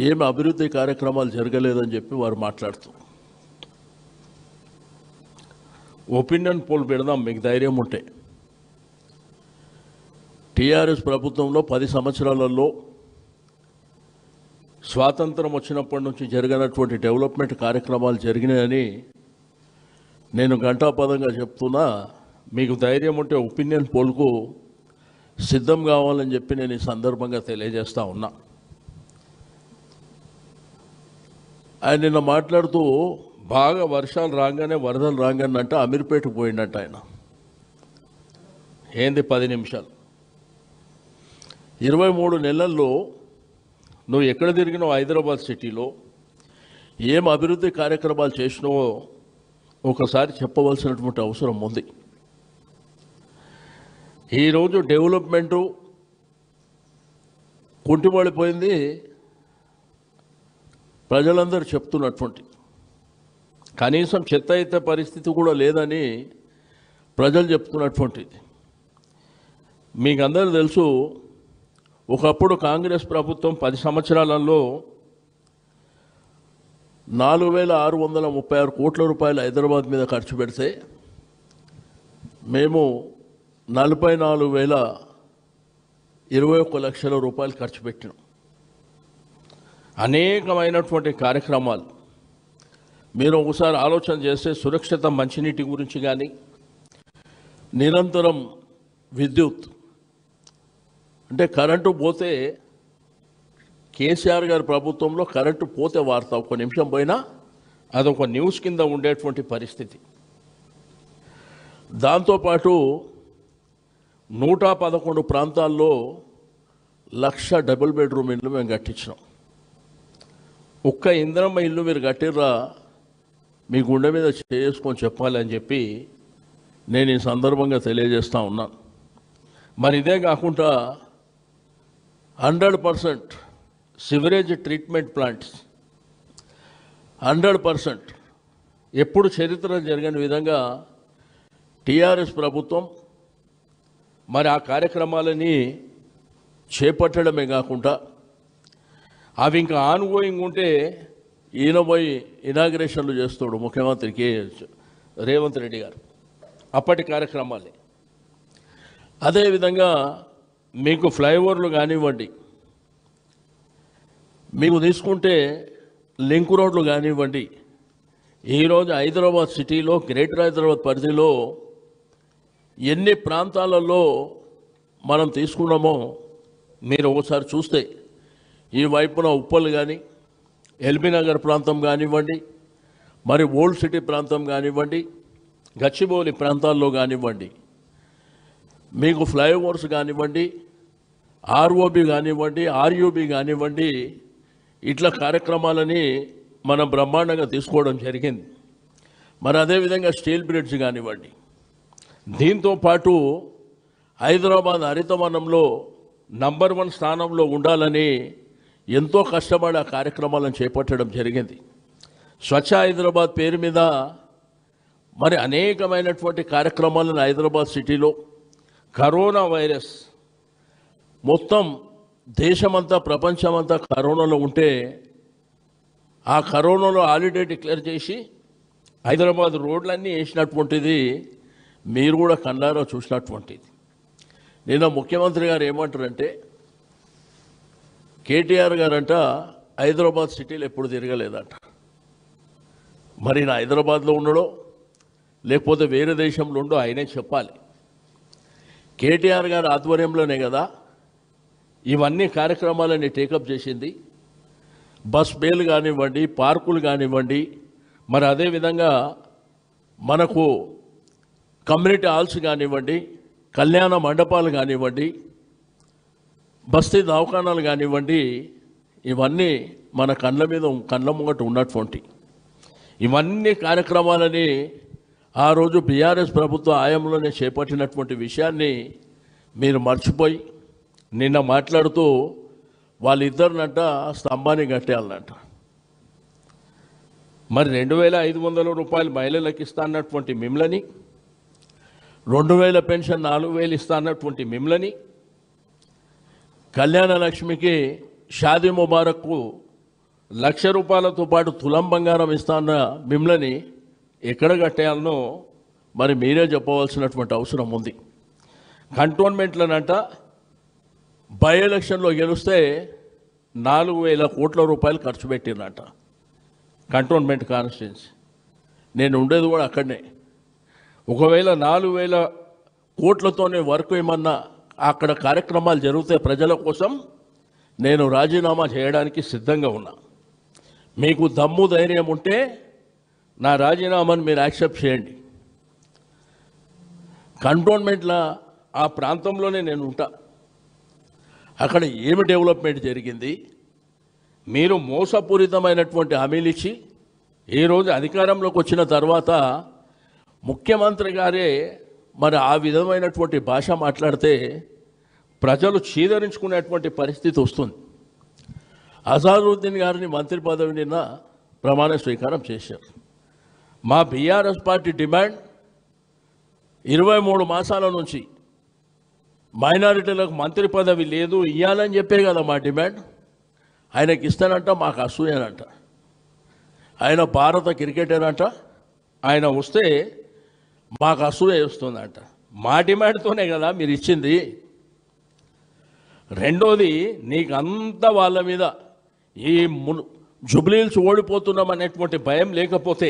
ఏం అభివృద్ధి కార్యక్రమాలు జరగలేదని చెప్పి వారు మాట్లాడుతూ ఒపీనియన్ పోల్ పెడదాం మీకు ధైర్యం ఉంటే. టీఆర్ఎస్ ప్రభుత్వంలో 10 సంవత్సరాలలో స్వాతంత్రం వచ్చినప్పటి నుంచి జరిగినటువంటి డెవలప్మెంట్ కార్యక్రమాలు జరిగినాయని నేను ఘంటాపదంగా చెప్తున్నా. మీకు ధైర్యం ఉంటే ఒపీనియన్ పోల్కు సిద్ధం కావాలని చెప్పి నేను ఈ సందర్భంగా తెలియజేస్తా ఉన్నా. ఆయన నిన్న మాట్లాడుతూ బాగా వర్షాలు రాగానే వరదలు రాగానే అంటే అమీర్పేటకు పోయిందంట ఆయన. ఏంది 10 నిమిషాలు 23 నెలల్లో నువ్వు ఎక్కడ తిరిగినావు? హైదరాబాద్ సిటీలో ఏం అభివృద్ధి కార్యక్రమాలు చేసినావో ఒకసారి చెప్పవలసినటువంటి అవసరం ఉంది. ఈరోజు డెవలప్మెంటు కుంటిపడిపోయింది ప్రజలందరూ చెప్తున్నటువంటి. కనీసం చెత్త అయితే పరిస్థితి కూడా లేదని ప్రజలు చెప్తున్నటువంటిది. మీకు అందరూ తెలుసు, ఒకప్పుడు కాంగ్రెస్ ప్రభుత్వం 10 సంవత్సరాలలో 4,636 కోట్ల రూపాయలు హైదరాబాద్ మీద ఖర్చు పెడితే మేము 44,021 లక్షల రూపాయలు ఖర్చు పెట్టినాం. అనేకమైనటువంటి కార్యక్రమాలు మీరు ఒకసారి ఆలోచన చేస్తే సురక్షిత మంచినీటి గురించి కానీ, నిరంతరం విద్యుత్ అంటే కరెంటు పోతే కేసీఆర్ గారి ప్రభుత్వంలో కరెంటు పోతే వార్త ఒక్క నిమిషం పోయినా అదొక న్యూస్ కింద ఉండేటువంటి పరిస్థితి. దాంతోపాటు 111 ప్రాంతాల్లో 1,00,000 డబుల్ బెడ్రూమ్ ఇల్లు మేము కట్టించినాం. ఒక్క ఇంద్రమ్మ ఇల్లు మీరు కట్టిర్రా మీ గుండె మీద చేసుకొని చెప్పాలని చెప్పి నేను ఈ సందర్భంగా తెలియజేస్తూ ఉన్నాను. మరి ఇదే కాకుండా 100% సివరేజ్ ట్రీట్మెంట్ ప్లాంట్స్ 100% ఎప్పుడు చరిత్ర జరిగిన విధంగా టీఆర్ఎస్ ప్రభుత్వం మరి ఆ కార్యక్రమాలని చేపట్టడమే కాకుండా అవి ఇంకా ఆన్గోయింగ్ ఉంటే ఈయన పోయి ఇనాగ్రేషన్లు చేస్తాడు ముఖ్యమంత్రి రేవంత్ రెడ్డి గారు. అప్పటి కార్యక్రమాలే. అదేవిధంగా మీకు ఫ్లైఓవర్లు కానివ్వండి, మీకు తీసుకుంటే లింక్ రోడ్లు కానివ్వండి. ఈరోజు హైదరాబాద్ సిటీలో గ్రేటర్ హైదరాబాద్ పరిధిలో ఎన్ని ప్రాంతాలలో మనం తీసుకున్నామో మీరు ఒకసారి చూస్తే ఈ వైపున ఉప్పల్ కానీ, ఎల్బీనగర్ ప్రాంతం కానివ్వండి, మరి ఓల్డ్ సిటీ ప్రాంతం కానివ్వండి, గచ్చిబౌలి ప్రాంతాల్లో కానివ్వండి, మీకు ఫ్లైఓవర్స్ కానివ్వండి, ఆర్ఓబి కానివ్వండి, ఆర్యూబి కానివ్వండి, ఇట్లా కార్యక్రమాలని మనం బ్రహ్మాండంగా తీసుకోవడం జరిగింది. మరి అదేవిధంగా స్టీల్ బ్రిడ్జ్ కానివ్వండి. దీంతోపాటు హైదరాబాద్ హరితవనంలో నంబర్ 1 స్థానంలో ఉండాలని ఎంతో కష్టపడి ఆ కార్యక్రమాలను చేపట్టడం జరిగింది. స్వచ్ఛ హైదరాబాద్ పేరు మీద మరి అనేకమైనటువంటి కార్యక్రమాలను హైదరాబాద్ సిటీలో కరోనా వైరస్ మొత్తం దేశమంతా ప్రపంచమంతా కరోనాలో ఉంటే ఆ కరోనాలో హాలిడే డిక్లేర్ చేసి హైదరాబాద్ రోడ్లన్నీ వేసినటువంటిది మీరు కూడా కళ్ళారా చూసినటువంటిది. నిన్న ముఖ్యమంత్రి గారు ఏమంటారంటే కేటీఆర్ గారంట హైదరాబాద్ సిటీలో ఎప్పుడు తిరగలేదంట. మరి నా హైదరాబాద్లో ఉండడో లేకపోతే వేరే దేశంలో ఉండో ఆయనే చెప్పాలి. కేటీఆర్ గారి ఆధ్వర్యంలోనే కదా ఇవన్నీ కార్యక్రమాలని టేకప్ చేసింది. బస్ బేలు కానివ్వండి, పార్కులు కానివ్వండి, మరి అదేవిధంగా మనకు కమ్యూనిటీ హాల్స్ కానివ్వండి, కళ్యాణ మండపాలు కానివ్వండి, బస్తీ దవాఖానాలు కానివ్వండి, ఇవన్నీ మన కళ్ళ ముంగట ఉన్నటువంటి ఇవన్నీ కార్యక్రమాలని ఆ రోజు బీఆర్ఎస్ ప్రభుత్వ హయాంలోనే చేపట్టినటువంటి విషయాన్ని మీరు మర్చిపోయి నిన్న మాట్లాడుతూ వాళ్ళిద్దరినంట స్తంభాన్ని కట్టేయాలనంట. మరి 2,500 రూపాయలు మహిళలకు ఇస్తా అన్నటువంటి మిమ్మల్ని, 2,000 పెన్షన్ 4,000 ఇస్తా అన్నటువంటి మిమ్మల్ని, కళ్యాణ లక్ష్మికి షాదీ ముబారక్కు ₹1,00,000తో పాటు తులం బంగారం ఇస్తాన్న మిమ్మల్ని ఎక్కడ కట్టేయాలనో మరి మీరే చెప్పవలసినటువంటి అవసరం ఉంది. కంటోన్మెంట్లనంట బై ఎలక్షన్లో గెలిస్తే 4,000 కోట్ల రూపాయలు ఖర్చు పెట్టిందంట కంటోన్మెంట్ కాన్స్టిట్యున్సీ. నేను ఉండేది కూడా అక్కడనే. ఒకవేళ 4,000 కోట్లతోనే వర్క్ ఏమన్నా అక్కడ కార్యక్రమాలు జరిగితే ప్రజల కోసం నేను రాజీనామా చేయడానికి సిద్ధంగా ఉన్నా. మీకు దమ్ము ధైర్యం ఉంటే నా రాజీనామాను మీరు యాక్సెప్ట్ చేయండి. కంటోన్మెంట్ల ఆ ప్రాంతంలోనే నేను ఉంటా. అక్కడ ఏమి డెవలప్మెంట్ జరిగింది, మీరు మోసపూరితమైనటువంటి హామీలు ఇచ్చి ఈరోజు అధికారంలోకి వచ్చిన తర్వాత ముఖ్యమంత్రి గారే మరి ఆ విధమైనటువంటి భాష మాట్లాడితే ప్రజలు చీదరించుకునేటువంటి పరిస్థితి వస్తుంది. అజారుద్దీన్ గారిని మంత్రి పదవి నిన్న ప్రమాణ స్వీకారం చేశారు. మా బీఆర్ఎస్ పార్టీ డిమాండ్ 23 మాసాల నుంచి మైనారిటీలకు మంత్రి పదవి లేదు ఇవ్వాలని చెప్పే కదా మా డిమాండ్. ఆయనకి ఇస్తానంట, మాకు అసూయనంట. ఆయన భారత క్రికెటర్ అంట, ఆయన వస్తే మాకు అసూయ వస్తుందంట. మా డిమాండ్తోనే కదా మీరు ఇచ్చింది. రెండోది, నీకు అంత వాళ్ళ మీద ఈ జుబ్లీహిల్స్ ఓడిపోతున్నాం అనేటువంటి భయం లేకపోతే